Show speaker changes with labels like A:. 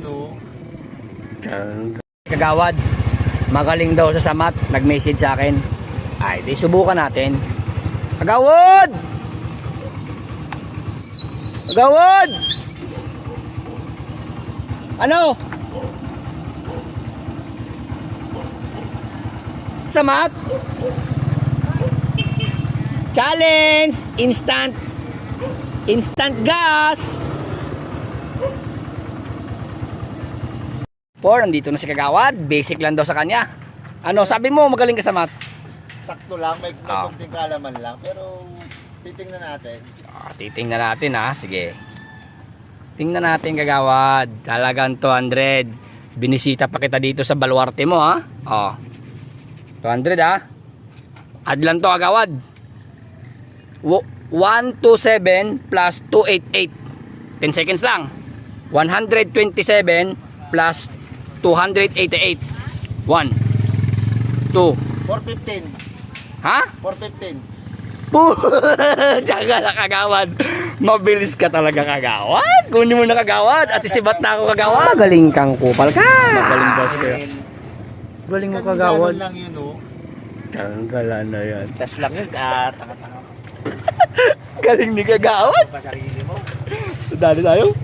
A: oh.
B: Kagawad, magaling daw sa samat, nag-message sa akin. Ay, di subukan natin. Kagawad! Kagawad! Ano? Samat? Challenge! Instant gas! Nandito na si Kagawad. Basic lang daw sa kanya. Ano, sabi mo magaling ka sa math?
A: Sakto lang, may konting kalaman lang. Pero titingnan natin.
B: Titingnan natin ha. Sige. Tingnan natin Kagawad. Talagang 200. Binisita pa kita dito sa baluarte mo ha. 200 ha. Add lang to Kagawad. 127 plus 288. 10 seconds lang. 127 plus 288. 1 2
A: 415.
B: Ha?
A: 415.
B: Tsaga na Kagawad. Mabilis ka talaga Kagawad. Kunin mo na Kagawad. At isibat na ako Kagawad. Magaling kang kupal ka. Magaling ba siya? Galing mo Kagawad.
A: Lang yun oh.
B: Tanggalan na yan.
A: Tas lang yun. Tanga-tanga.
B: Galing ni Kagawad.
A: Pa sarili mo.
B: Dali tayo.